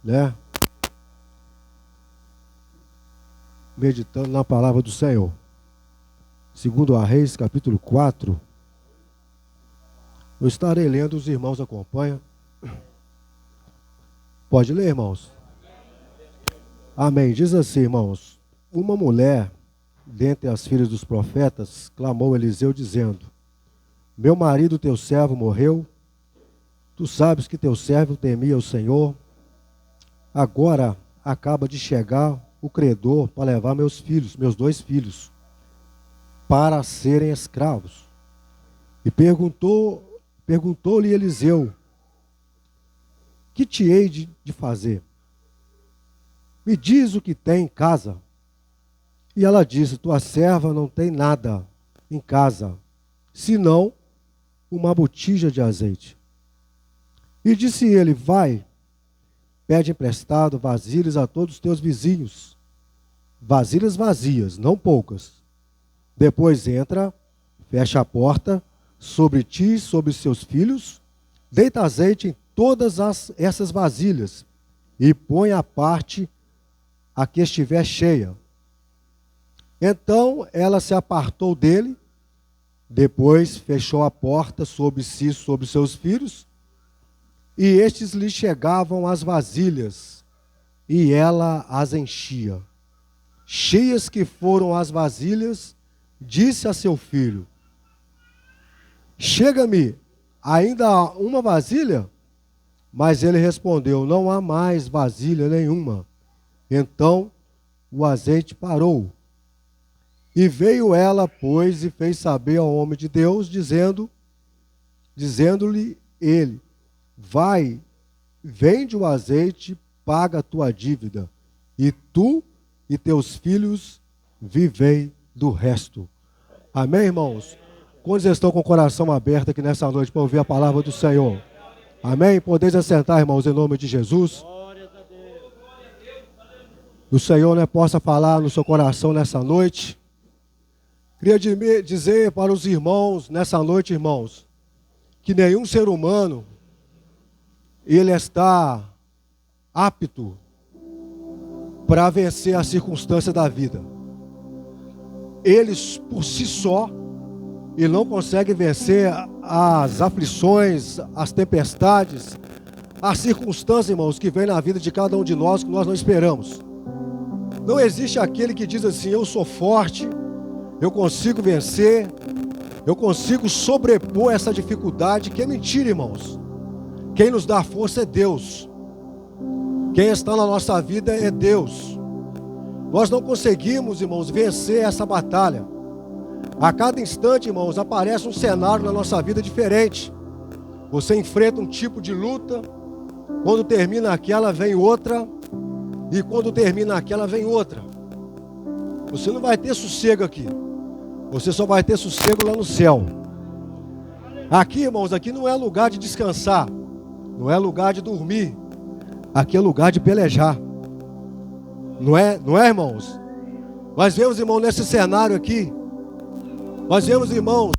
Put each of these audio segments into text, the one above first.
né? Meditando na palavra do Senhor. Segundo a Reis, capítulo 4. Eu estarei lendo, os irmãos acompanham. Pode ler, irmãos? Amém. Diz assim, irmãos: uma mulher, dentre as filhas dos profetas, clamou a Eliseu, dizendo: meu marido, teu servo, morreu. Tu sabes que teu servo temia o Senhor. Agora acaba de chegar o credor para levar meus filhos, meus 2 filhos, para serem escravos. E perguntou-lhe Eliseu: que te hei de fazer? Me diz o que tem em casa. E ela disse: tua serva não tem nada em casa, senão uma botija de azeite. E disse ele: vai, pede emprestado vasilhas a todos os teus vizinhos, vasilhas vazias, não poucas. Depois entra, fecha a porta sobre ti e sobre seus filhos, deita azeite em todas essas vasilhas e põe à parte a que estiver cheia. Então ela se apartou dele, depois fechou a porta sobre si e sobre seus filhos, e estes lhe chegavam as vasilhas, e ela as enchia. Cheias que foram as vasilhas, disse a seu filho: chega-me ainda uma vasilha? Mas ele respondeu: não há mais vasilha nenhuma. Então o azeite parou. E veio ela, pois, e fez saber ao homem de Deus, dizendo-lhe ele: vai, vende o azeite, paga a tua dívida, e tu e teus filhos vivei do resto. Amém, irmãos? Quantos estão com o coração aberto aqui nessa noite para ouvir a palavra do Senhor? Amém? Podeis assentar, irmãos, em nome de Jesus. O Senhor, né, possa falar no seu coração nessa noite. Queria dizer para os irmãos, nessa noite, irmãos, que nenhum ser humano, ele está apto para vencer a circunstância da vida. Eles, por si só, ele não consegue vencer as aflições, as tempestades, as circunstâncias, irmãos, que vem na vida de cada um de nós, que nós não esperamos. Não existe aquele que diz assim: eu sou forte, eu consigo vencer, eu consigo sobrepor essa dificuldade, que é mentira, irmãos. Quem nos dá força é Deus. Quem está na nossa vida é Deus. Nós não conseguimos, irmãos, vencer essa batalha. A cada instante, irmãos, aparece um cenário na nossa vida diferente. Você enfrenta um tipo de luta, quando termina aquela vem outra, e quando termina aquela vem outra. Você não vai ter sossego aqui. Você só vai ter sossego lá no céu. Aqui, irmãos, aqui não é lugar de descansar, não é lugar de dormir. Aqui é lugar de pelejar. Não é, irmãos? Nós vemos, irmão, nesse cenário aqui, nós vemos, irmãos,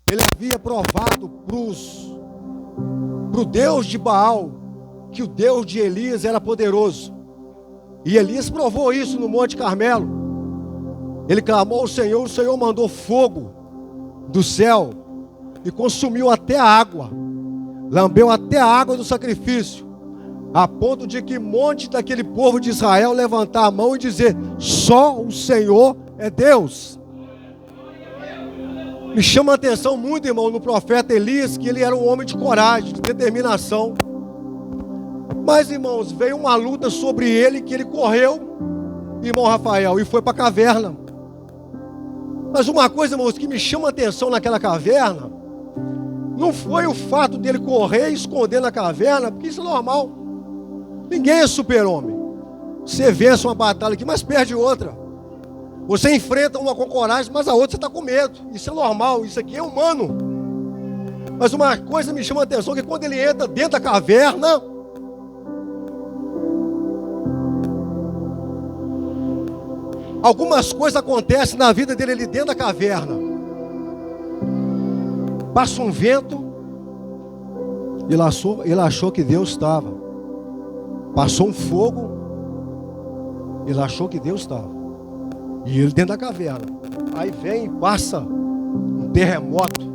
ele havia provado pro Deus de Baal que o Deus de Elias era poderoso. E Elias provou isso no Monte Carmelo. Ele clamou ao Senhor, o Senhor mandou fogo do céu e consumiu até a água, lambeu até a água do sacrifício, a ponto de que monte daquele povo de Israel levantar a mão e dizer: só o Senhor é Deus. Me chama a atenção muito, irmão, no profeta Elias, que ele era um homem de coragem, de determinação. Mas, irmãos, veio uma luta sobre ele, que ele correu, irmão Rafael, e foi para a caverna. Mas uma coisa, irmãos, que me chama a atenção naquela caverna, não foi o fato dele correr e esconder na caverna, porque isso é normal. Ninguém é super-homem. Você vence uma batalha aqui, mas perde outra. Você enfrenta uma com coragem, mas a outra você está com medo. Isso é normal, isso aqui é humano. Mas uma coisa me chama a atenção, que quando ele entra dentro da caverna, algumas coisas acontecem na vida dele ali dentro da caverna. Passa um vento, ele achou que Deus estava. Passou um fogo, ele achou que Deus estava. E ele dentro da caverna. Aí vem e passa um terremoto.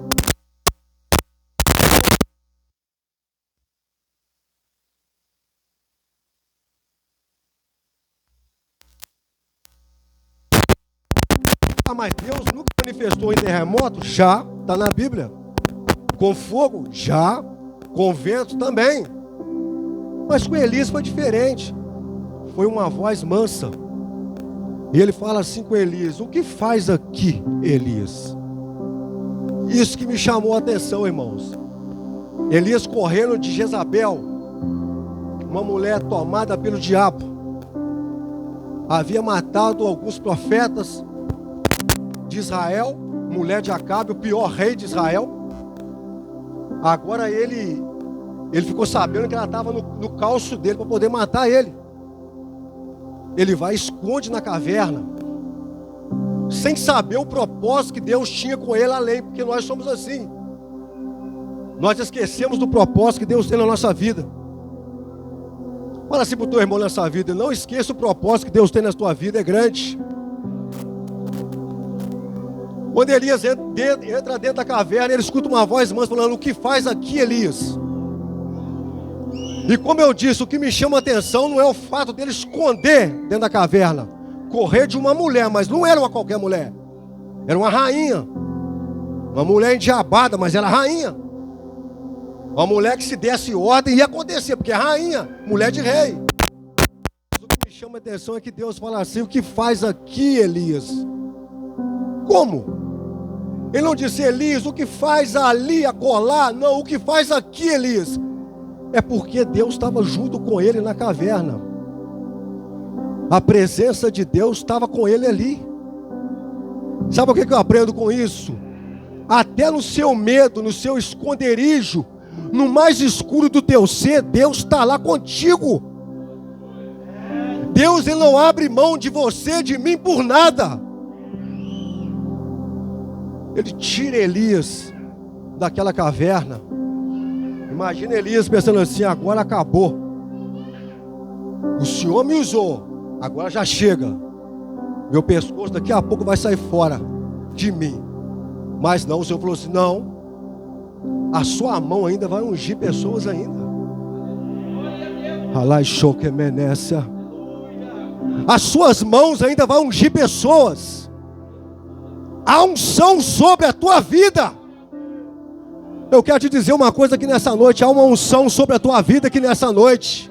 Ah, mas Deus nunca manifestou em terremoto? Já, está na Bíblia. Com fogo? Já. Com vento? Também. Mas com Elias foi diferente. Foi uma voz mansa. E ele fala assim com Elias: o que faz aqui, Elias? Isso que me chamou a atenção, irmãos. Elias correndo de Jezabel, uma mulher tomada pelo diabo. Havia matado alguns profetas de Israel, mulher de Acabe, o pior rei de Israel. Agora ele ficou sabendo que ela estava no calço dele para poder matar ele. Ele vai e esconde na caverna, sem saber o propósito que Deus tinha com ele além, porque nós somos assim. Nós esquecemos do propósito que Deus tem na nossa vida. Fala assim para o teu irmão nessa vida: não esqueça o propósito que Deus tem na tua vida, é grande. Quando Elias entra dentro da caverna, ele escuta uma voz mansa falando: o que faz aqui, Elias? E como eu disse, o que me chama a atenção não é o fato dele esconder dentro da caverna, correr de uma mulher, mas não era uma qualquer mulher. Era uma rainha. Uma mulher endiabada, mas era rainha. Uma mulher que se desse ordem ia acontecer, porque é rainha, mulher de rei. Mas o que me chama a atenção é que Deus fala assim: o que faz aqui, Elias? Como? Ele não disse: Elias, o que faz ali, acolá? Não, o que faz aqui, Elias? É porque Deus estava junto com ele na caverna. A presença de Deus estava com ele ali. Sabe o que eu aprendo com isso? Até no seu medo, no seu esconderijo, no mais escuro do teu ser, Deus está lá contigo. Deus, Ele não abre mão de você, de mim, por nada. Ele tira Elias daquela caverna. Imagina Elias pensando assim: agora acabou. O Senhor me usou, agora já chega. Meu pescoço daqui a pouco vai sair fora de mim. Mas não, o Senhor falou assim: não, a sua mão ainda vai ungir pessoas ainda. As suas mãos ainda vão ungir pessoas. Há unção sobre a tua vida. Eu quero te dizer uma coisa aqui nessa noite: há uma unção sobre a tua vida aqui nessa noite.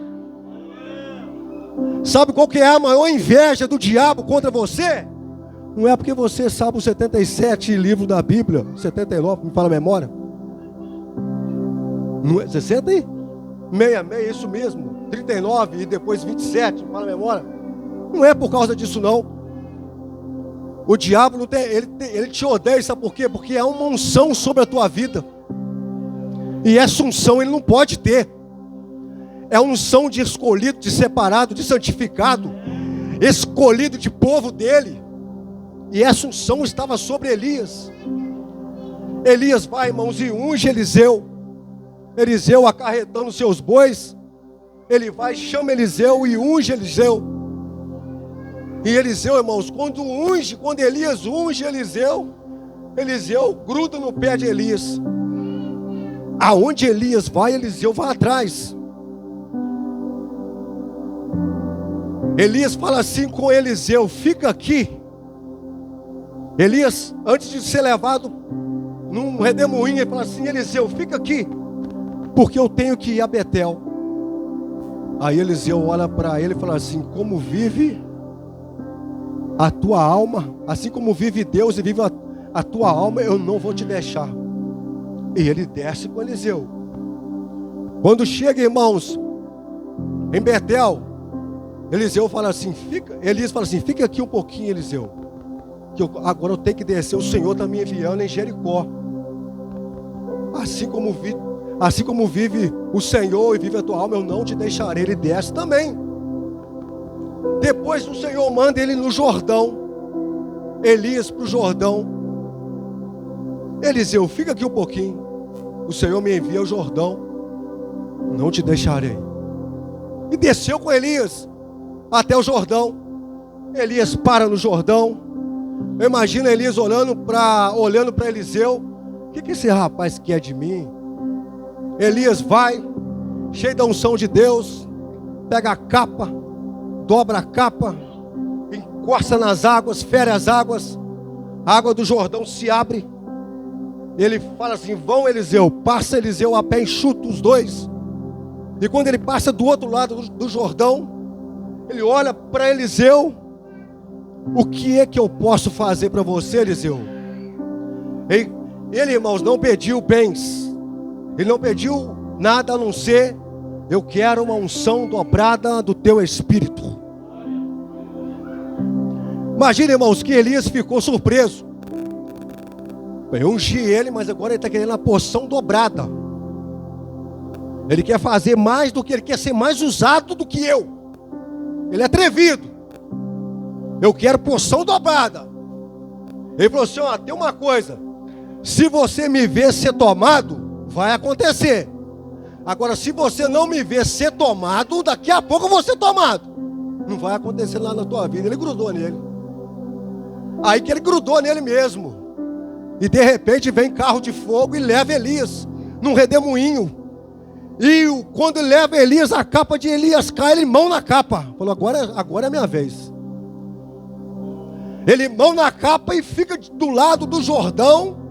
Sabe qual que é a maior inveja do diabo contra você? Não é porque você sabe os 77 livros da Bíblia, 79, me fala a memória. Não é 60 aí? 66, isso mesmo. 39 e depois 27, me fala a memória. Não é por causa disso não. O diabo não tem, ele te odeia, sabe por quê? Porque há uma unção sobre a tua vida. E essa unção ele não pode ter. É a unção de escolhido, de separado, de santificado, escolhido de povo dele. E essa unção estava sobre Elias. Elias vai, irmãos, e unge Eliseu. Eliseu acarretando seus bois. Ele vai, chama Eliseu e unge Eliseu. E Eliseu, irmãos, quando Elias unge Eliseu, Eliseu gruda no pé de Elias. Aonde Elias vai, Eliseu vai atrás. Elias fala assim com Eliseu: fica aqui. Elias, antes de ser levado num redemoinho, ele fala assim: Eliseu, fica aqui, porque eu tenho que ir a Betel. Aí Eliseu olha para ele e fala assim: como vive a tua alma, assim como vive Deus e vive a tua alma, eu não vou te deixar. E ele desce com Eliseu. Quando chega, irmãos, em Betel, Eliseu fala assim: Elias fala assim: fica aqui um pouquinho, Eliseu, que agora eu tenho que descer, o Senhor está me enviando em Jericó. assim como vive o Senhor e vive a tua alma, eu não te deixarei. Ele desce também. Depois o Senhor manda ele no Jordão. Elias para o Jordão. Eliseu, fica aqui um pouquinho. O Senhor me envia ao Jordão. Não te deixarei. E desceu com Elias até o Jordão. Elias para no Jordão. Eu imagino Elias olhando para Eliseu. O que esse rapaz quer de mim? Elias vai, cheio da unção de Deus, pega a capa, dobra a capa, encosta nas águas, fere as águas, a água do Jordão se abre. Ele fala assim: vão Eliseu, passa Eliseu a pé enxuto os dois. E quando ele passa do outro lado do Jordão, ele olha para Eliseu: o que é que eu posso fazer para você, Eliseu? Ele, irmãos, não pediu bens, ele não pediu nada a não ser: eu quero uma unção dobrada do teu espírito. Imagina, irmãos, que Elias ficou surpreso. Eu ungi ele, mas agora ele está querendo a porção dobrada. Ele quer fazer mais do que ele quer, ser mais usado do que eu. Ele é atrevido. Eu quero porção dobrada. Ele falou assim: ó, tem uma coisa, se você me ver ser tomado, vai acontecer. Agora, se você não me ver ser tomado, daqui a pouco eu vou ser tomado. Não vai acontecer lá na tua vida. Ele grudou nele. Aí que ele grudou nele mesmo. E de repente vem carro de fogo e leva Elias num redemoinho. E quando ele leva Elias, a capa de Elias cai, ele mão na capa. Falou: agora é a minha vez. Ele mão na capa e fica do lado do Jordão.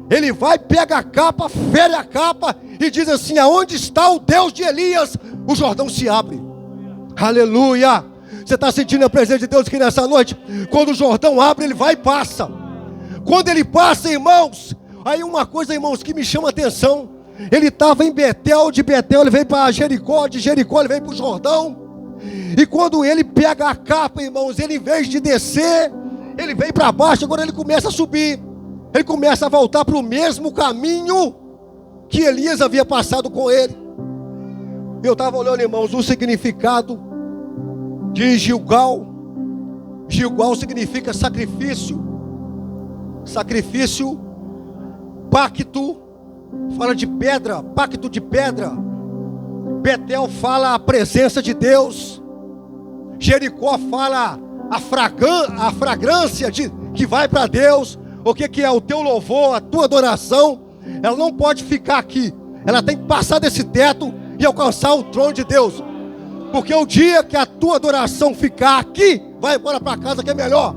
Ele vai, pega a capa, fere a capa e diz assim: aonde está o Deus de Elias? O Jordão se abre. Aleluia! Você está sentindo a presença de Deus aqui nessa noite? Quando o Jordão abre, ele vai e passa. Quando ele passa, irmãos, aí uma coisa, irmãos, que me chama a atenção. Ele estava em Betel, de Betel ele veio para Jericó, de Jericó ele veio para o Jordão. E quando ele pega a capa, irmãos, ele em vez de descer, ele vem para baixo, agora ele começa a subir. Ele começa a voltar para o mesmo caminho que Elias havia passado com ele. Eu estava olhando, irmãos, o significado de Gilgal. Gilgal significa sacrifício. Sacrifício, pacto, fala de pedra, pacto de pedra. Betel fala a presença de Deus. Jericó fala a fragrância que vai para Deus. O que é o teu louvor, a tua adoração? Ela não pode ficar aqui. Ela tem que passar desse teto e alcançar o trono de Deus. Porque o dia que a tua adoração ficar aqui, vai embora para casa que é melhor.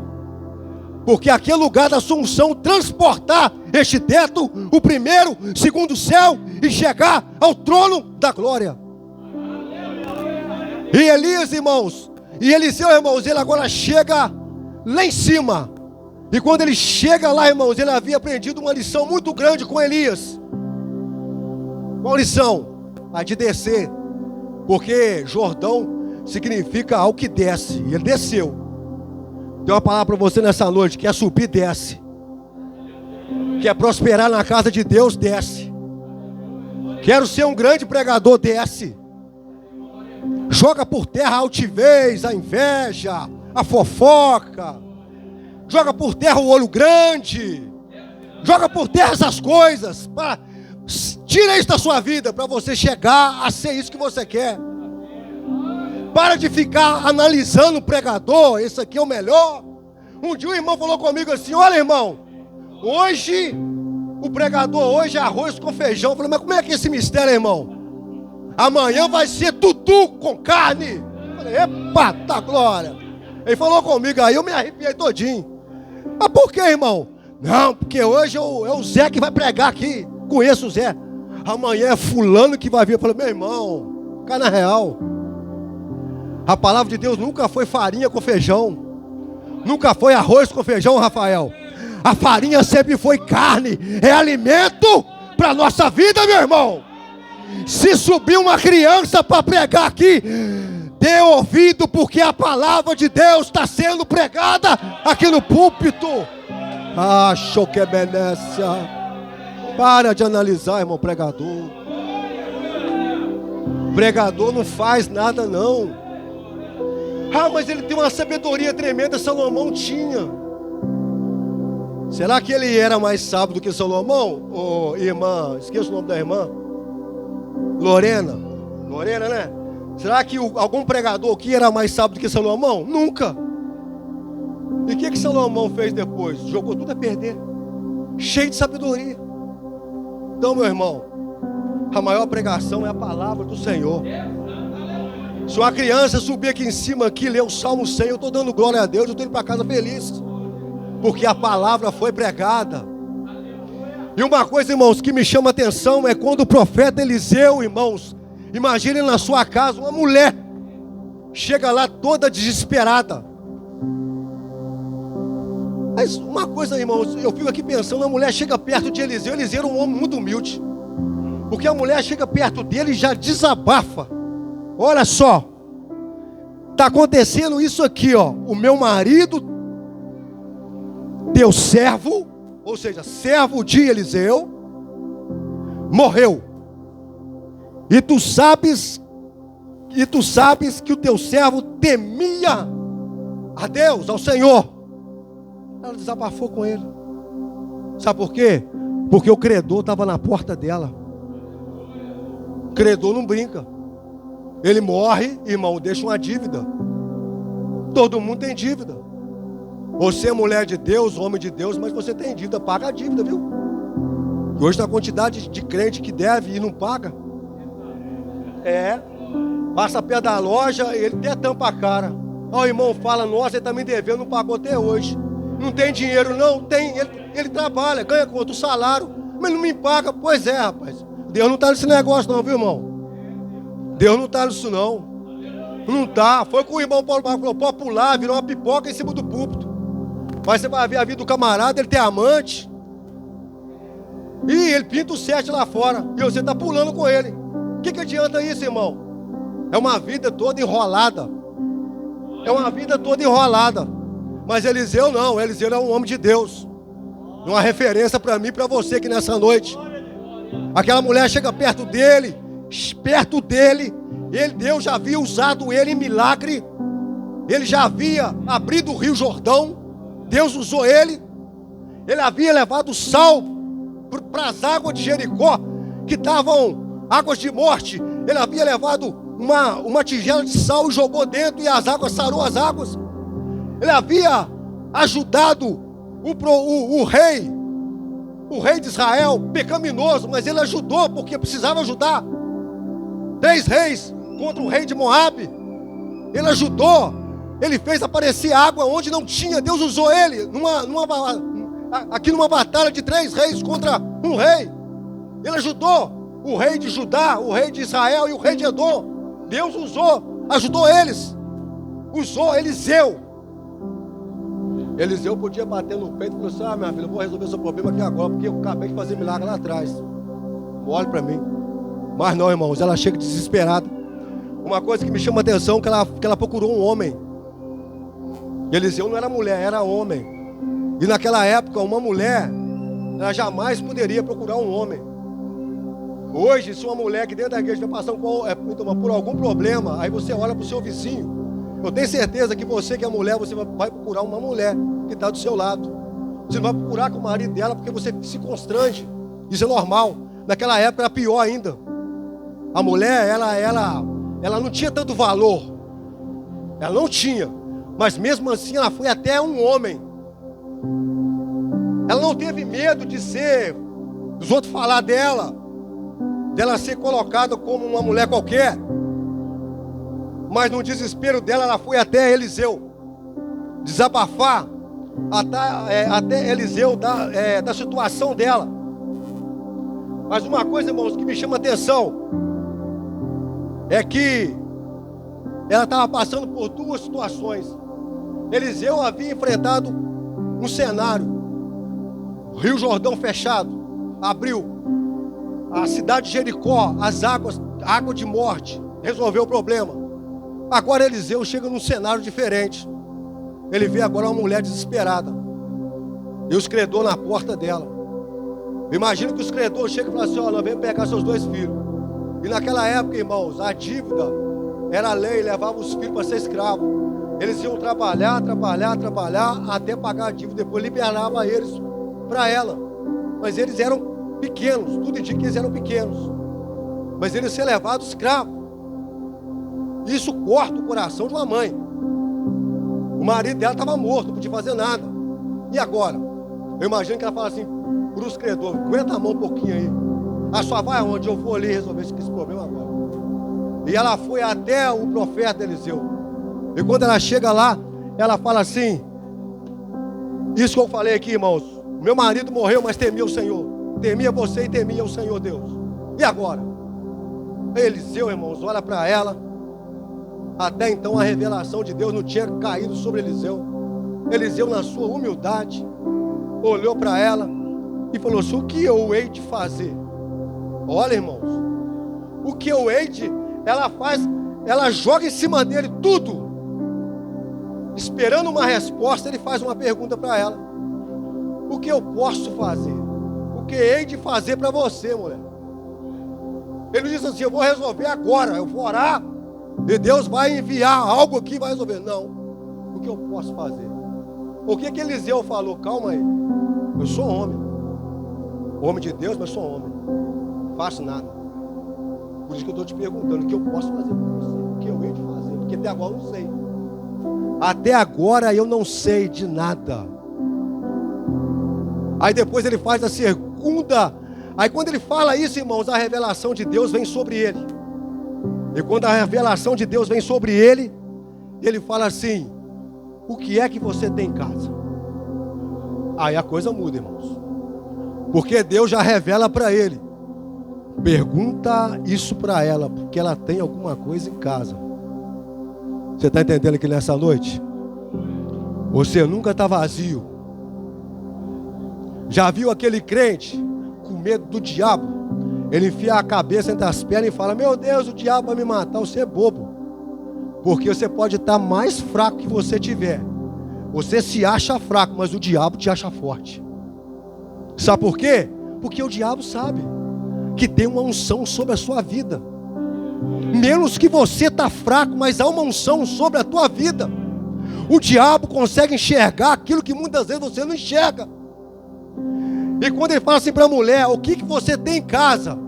Porque aqui é lugar da sua unção transportar este teto, o primeiro, segundo céu, e chegar ao trono da glória. E Elias, irmãos, e Eliseu, irmãos, ele agora chega lá em cima. E quando ele chega lá, irmãos, ele havia aprendido uma lição muito grande com Elias. Qual lição? A de descer. Porque Jordão significa algo que desce. E ele desceu. Tem uma palavra para você nessa noite: quer subir, desce. Quer prosperar na casa de Deus, desce. Quero ser um grande pregador, desce. Joga por terra a altivez, a inveja, a fofoca. Joga por terra o olho grande. Joga por terra essas coisas. Tira isso da sua vida para você chegar a ser isso que você quer. Para de ficar analisando o pregador, esse aqui é o melhor. Um dia o irmão falou comigo assim: olha, irmão, hoje o pregador hoje é arroz com feijão. Eu falei: mas como é que é esse mistério, irmão? Amanhã vai ser tutu com carne. Eu falei: epa, tá glória. Ele falou comigo, aí eu me arrepiei todinho. Mas por que, irmão? Não, porque hoje é o Zé que vai pregar aqui. Conheço o Zé. Amanhã é fulano que vai vir. Eu falei: meu irmão, cá na real, a palavra de Deus nunca foi farinha com feijão. Nunca foi arroz com feijão, Rafael. A farinha sempre foi carne. É alimento para a nossa vida, meu irmão. Se subir uma criança para pregar aqui, dê ouvido, porque a palavra de Deus está sendo pregada aqui no púlpito. Ah, show que beleza. Para de analisar, irmão, pregador. Pregador não faz nada, não. Ah, mas ele tem uma sabedoria tremenda, Salomão tinha. Será que ele era mais sábio do que Salomão? Ô, irmã, esqueça o nome da irmã. Lorena, né? Será que algum pregador aqui era mais sábio do que Salomão? Nunca. E o que Salomão fez depois? Jogou tudo a perder. Cheio de sabedoria. Então, meu irmão, a maior pregação é a palavra do Senhor. Se uma criança subir aqui em cima, aqui, ler o Salmo 100, eu estou dando glória a Deus, eu estou indo para casa feliz. Porque a palavra foi pregada. E uma coisa, irmãos, que me chama a atenção é quando o profeta Eliseu, irmãos, imagine na sua casa uma mulher chega lá toda desesperada. Mas uma coisa, irmãos, eu fico aqui pensando, a mulher chega perto de Eliseu. Eliseu era um homem muito humilde, porque a mulher chega perto dele e já desabafa. Olha só, está acontecendo isso aqui, ó. O meu marido, teu servo, ou seja, servo de Eliseu, morreu. E tu sabes que o teu servo temia a Deus, ao Senhor. Ela desabafou com ele. Sabe por quê? Porque o credor estava na porta dela. O credor não brinca. Ele morre, irmão, deixa uma dívida. Todo mundo tem dívida. Você é mulher de Deus, homem de Deus, mas você tem dívida, paga a dívida, viu? E hoje tem a quantidade de crente que deve e não paga. Passa perto da loja, ele até tampa a cara. Ó, o irmão fala, nossa, ele está me devendo, não pagou até hoje. Não tem dinheiro, não? Tem, ele trabalha, ganha quanto? O salário, mas não me paga. Pois é, rapaz. Deus não está nesse negócio não, viu, irmão? Deus não está nisso não. Não está. Foi com o irmão Paulo Marcos, falou, pode pular, virou uma pipoca em cima do púlpito. Mas você vai ver a vida do camarada, ele tem amante. E ele pinta o 7 lá fora. E você está pulando com ele. O que adianta isso, irmão? É uma vida toda enrolada. Mas Eliseu não, Eliseu é um homem de Deus. Uma referência para mim e para você aqui nessa noite. Aquela mulher chega perto dele, Deus já havia usado ele em milagre. Ele já havia abrido o rio Jordão. Deus usou ele. Ele havia levado sal para as águas de Jericó, que estavam águas de morte. Ele havia levado uma tigela de sal e jogou dentro, e as águas sarou as águas. Ele havia ajudado o rei de Israel, pecaminoso, mas ele ajudou porque precisava ajudar. 3 reis contra o rei de Moabe. Ele ajudou. Ele fez aparecer água onde não tinha. Deus usou ele aqui numa batalha de 3 reis contra um rei. Ele ajudou o rei de Judá, o rei de Israel e o rei de Edom. Deus ajudou eles. Usou Eliseu. Eliseu podia bater no peito e falar assim, minha filha, eu vou resolver seu problema aqui agora, porque eu acabei de fazer milagre lá atrás. Olhe para mim. Mas não, irmãos, ela chega desesperada. Uma coisa que me chama a atenção é que ela procurou um homem. Eliseu não era mulher, era homem. E naquela época, uma mulher, ela jamais poderia procurar um homem. Hoje, se uma mulher que dentro da igreja vai passando por algum problema, aí você olha para o seu vizinho. Eu tenho certeza que você que é mulher, você vai procurar uma mulher que está do seu lado. Você não vai procurar com o marido dela porque você se constrange. Isso é normal. Naquela época era pior ainda. A mulher, ela não tinha tanto valor. Ela não tinha. Mas mesmo assim ela foi até um homem. Ela não teve medo de dos outros falar dela ser colocada como uma mulher qualquer. Mas no desespero dela, ela foi até Eliseu desabafar até Eliseu da situação dela. Mas uma coisa, irmãos, que me chama a atenção é que ela estava passando por 2 situações. Eliseu havia enfrentado um cenário, Rio Jordão fechado, abriu a cidade de Jericó, as água de morte, resolveu o problema. Agora Eliseu chega num cenário diferente. Ele vê agora uma mulher desesperada. E os credores na porta dela. Imagina que os credores chegam e falam assim: ó, nós vamos pegar seus 2 filhos. E naquela época, irmãos, a dívida era lei, levava os filhos para ser escravo. Eles iam trabalhar, até pagar a dívida, depois liberava eles para ela. Mas eles eram pequenos, tudo indica que eles eram pequenos. Mas eles iam ser levados escravos. Isso corta o coração de uma mãe. O marido dela estava morto, não podia fazer nada. E agora? Eu imagino que ela fala assim para os credores: aguenta a mão um pouquinho aí. A sua vai aonde? Eu vou ali resolver esse problema agora. E ela foi até o profeta Eliseu. E quando ela chega lá, ela fala assim: isso que eu falei aqui, irmãos, meu marido morreu, mas temia o Senhor. Temia você e temia o Senhor Deus. E agora? Eliseu, irmãos, olha para ela. Até então a revelação de Deus não tinha caído sobre Eliseu. Eliseu, na sua humildade, olhou para ela e falou assim: o que eu hei de fazer? Olha, irmãos, o que eu hei de... Ela faz, ela joga em cima dele tudo. Esperando uma resposta, ele faz uma pergunta para ela: o que eu posso fazer? O que hei de fazer para você, mulher? Ele disse assim: eu vou resolver agora, eu vou orar e Deus vai enviar algo aqui e vai resolver. Não, o que eu posso fazer? O que Eliseu falou? Calma aí, eu sou homem de Deus, mas sou homem, não faço nada. Por isso que eu estou te perguntando: o que eu posso fazer por você? O que eu hei de fazer? Porque até agora eu não sei. Até agora eu não sei de nada. Aí depois ele faz a segunda. Aí quando ele fala isso, irmãos, a revelação de Deus vem sobre ele. E quando a revelação de Deus vem sobre ele, ele fala assim: o que é que você tem em casa? Aí a coisa muda, irmãos. Porque Deus já revela para ele. Pergunta isso para ela, porque ela tem alguma coisa em casa. Você está entendendo que nessa noite você nunca está vazio? Já viu aquele crente com medo do diabo? Ele enfia a cabeça entre as pernas e fala: meu Deus, o diabo vai me matar. Você é bobo, porque você pode estar mais fraco que você tiver. Você se acha fraco, mas o diabo te acha forte. Sabe por quê? Porque o diabo sabe que tem uma unção sobre a sua vida. Menos que você está fraco, mas há uma unção sobre a tua vida. O diabo consegue enxergar aquilo que muitas vezes você não enxerga. E quando ele fala assim para a mulher: o que você tem em casa?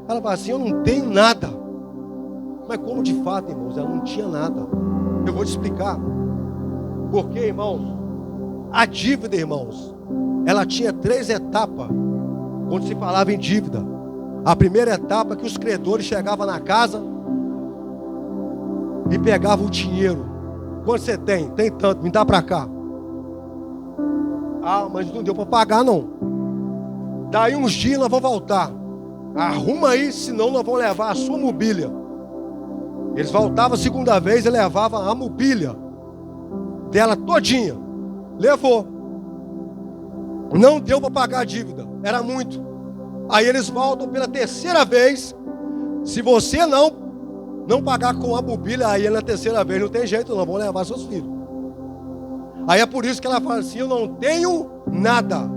Ela fala assim: eu não tenho nada. Mas como de fato, irmãos, ela não tinha nada. Eu vou te explicar. Porque, irmãos, a dívida, irmãos, ela tinha 3 etapas quando se falava em dívida. A primeira etapa é que os credores chegavam na casa e pegavam o dinheiro. Quanto você tem? Tem tanto, me dá para cá. Ah, mas não deu para pagar não. Daí uns dias nós vamos voltar. Arruma aí, senão nós vamos levar a sua mobília. Eles voltavam a segunda vez e levavam a mobília dela todinha. Levou. Não deu para pagar a dívida, era muito. Aí eles voltam pela 3ª vez. Se você não pagar com a mobília, aí na 3ª vez não tem jeito, não vão levar seus filhos. Aí é por isso que ela fala assim: eu não tenho nada,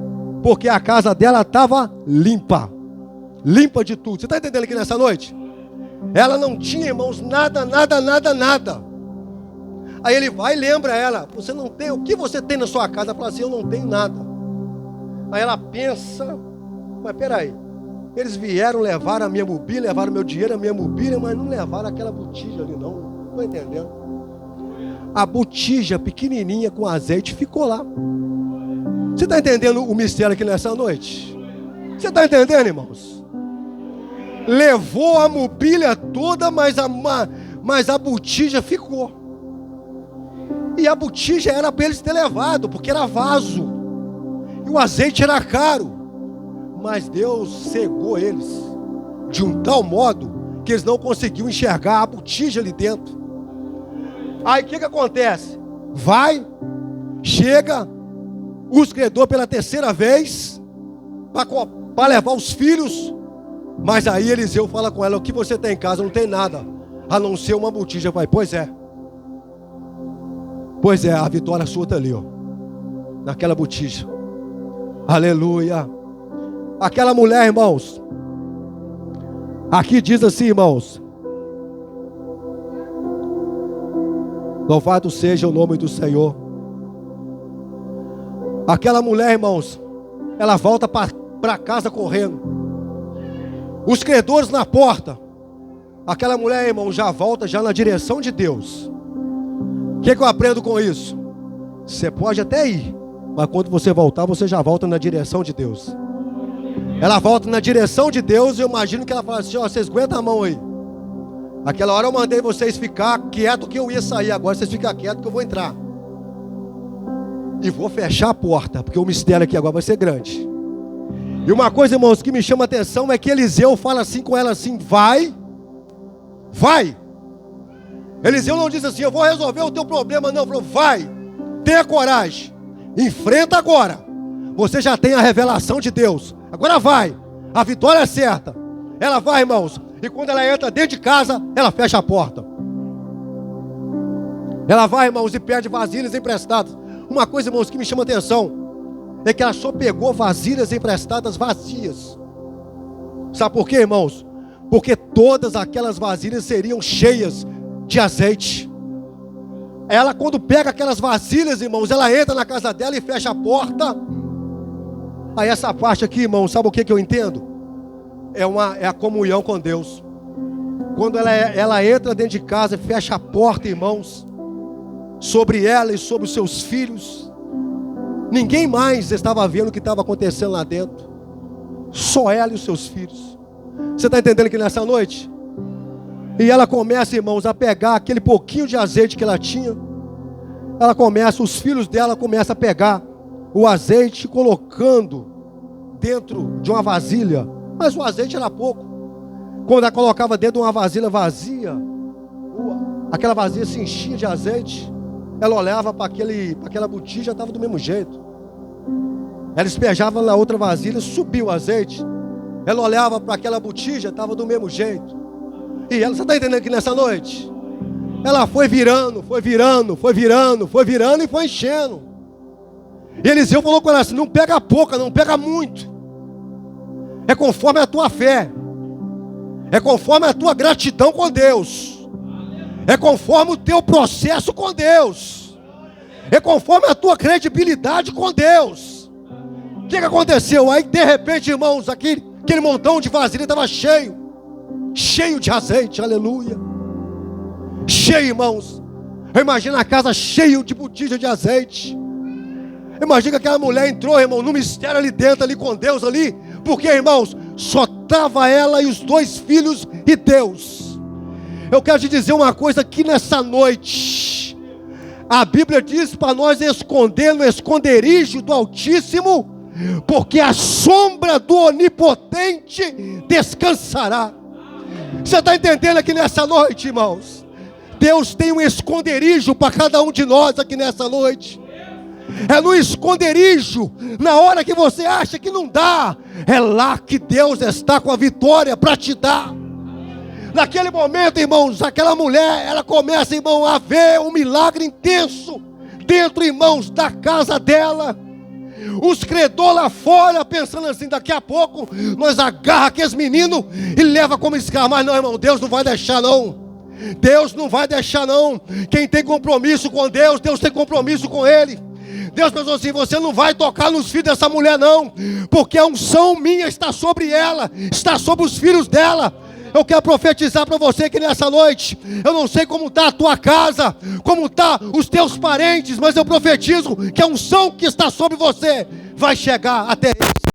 porque a casa dela estava limpa de tudo. Você está entendendo aqui nessa noite? Ela não tinha, irmãos, nada. Aí ele vai e lembra ela: você não tem, o que você tem na sua casa? Ela fala assim: eu não tenho nada. Aí ela pensa: mas peraí, eles vieram, levaram a minha mobília, levaram meu dinheiro, a minha mobília, mas não levaram aquela botija ali não. Estou entendendo. A botija pequenininha com azeite ficou lá. Você está entendendo o mistério aqui nessa noite? Você está entendendo, irmãos? Levou a mobília toda, mas a botija ficou. E a botija era para eles ter levado, porque era vaso. E o azeite era caro. Mas Deus cegou eles de um tal modo que eles não conseguiam enxergar a botija ali dentro. Aí o que acontece? Chega os credores pela 3ª vez para levar os filhos. Mas aí Eliseu fala com ela: o que você tem em casa? Não tem nada, a não ser uma botija. Vai, pois é, a vitória sua está ali, ó, naquela botija. Aleluia. Aquela mulher, irmãos, aqui diz assim, irmãos: louvado seja o nome do Senhor. Aquela mulher, irmãos, ela volta para casa correndo. Os credores na porta. Aquela mulher, irmão, já volta já na direção de Deus. O que eu aprendo com isso? Você pode até ir, mas quando você voltar, você já volta na direção de Deus. Ela volta na direção de Deus. E eu imagino que ela fala assim: ó, vocês aguentam a mão aí. Aquela hora eu mandei vocês ficar quieto que eu ia sair. Agora vocês ficam quietos que eu vou entrar. E vou fechar a porta, porque o mistério aqui agora vai ser grande. E uma coisa, irmãos, que me chama a atenção é que Eliseu fala assim com ela assim: vai. Eliseu não diz assim: eu vou resolver o teu problema, não. Ele falou: vai, tenha coragem, enfrenta agora. Você já tem a revelação de Deus. Agora vai, a vitória é certa. Ela vai, irmãos, e quando ela entra dentro de casa, ela fecha a porta. Ela vai, irmãos, e pede vasilhas emprestadas. Uma coisa, irmãos, que me chama a atenção é que ela só pegou vasilhas emprestadas vazias. Sabe por quê, irmãos? Porque todas aquelas vasilhas seriam cheias de azeite. Ela, quando pega aquelas vasilhas, irmãos, ela entra na casa dela e fecha a porta. Aí essa parte aqui, irmãos, sabe o que eu entendo? É a comunhão com Deus. Quando ela entra dentro de casa e fecha a porta, irmãos, sobre ela e sobre os seus filhos, ninguém mais estava vendo o que estava acontecendo lá dentro. Só ela e os seus filhos. Você está entendendo que nessa noite? E ela começa, irmãos, a pegar aquele pouquinho de azeite que ela tinha. Os filhos dela começam a pegar o azeite, colocando dentro de uma vasilha. Mas o azeite era pouco. Quando ela colocava dentro de uma vasilha vazia, aquela vasilha se enchia de azeite. Ela olhava para aquela botija, estava do mesmo jeito. Ela despejava na outra vasilha, subia o azeite. Ela olhava para aquela botija, estava do mesmo jeito. E ela, você está entendendo que nessa noite? Ela foi virando e foi enchendo. E Eliseu falou com ela assim: não pega pouca, não pega muito. É conforme a tua fé. É conforme a tua gratidão com Deus. É conforme o teu processo com Deus. É conforme a tua credibilidade com Deus. O que aconteceu? Aí de repente, irmãos, aquele montão de vasilha estava cheio de azeite, aleluia. Cheio, irmãos. Eu imagino a casa cheia de botija de azeite. Imagina que aquela mulher entrou, irmão, no mistério ali dentro, ali com Deus ali. Porque, irmãos, só estava ela e os 2 filhos e Deus. Eu quero te dizer uma coisa aqui nessa noite. A Bíblia diz para nós esconder no esconderijo do Altíssimo, porque a sombra do Onipotente descansará. Você está entendendo aqui nessa noite, irmãos? Deus tem um esconderijo para cada um de nós aqui nessa noite. É no esconderijo, na hora que você acha que não dá, é lá que Deus está com a vitória para te dar. Naquele momento, irmãos, aquela mulher, ela começa, irmão, a ver um milagre intenso dentro, irmãos, da casa dela. Os credores lá fora pensando assim: daqui a pouco nós agarra aqueles meninos e leva como escravo. Mas não, irmão, Deus não vai deixar não. Deus não vai deixar não. Quem tem compromisso com Deus, Deus tem compromisso com Ele. Deus pensou assim: você não vai tocar nos filhos dessa mulher não, porque a unção minha está sobre ela, está sobre os filhos dela. Eu quero profetizar para você que nessa noite, eu não sei como está a tua casa, como está os teus parentes, mas eu profetizo que a unção que está sobre você vai chegar até eles.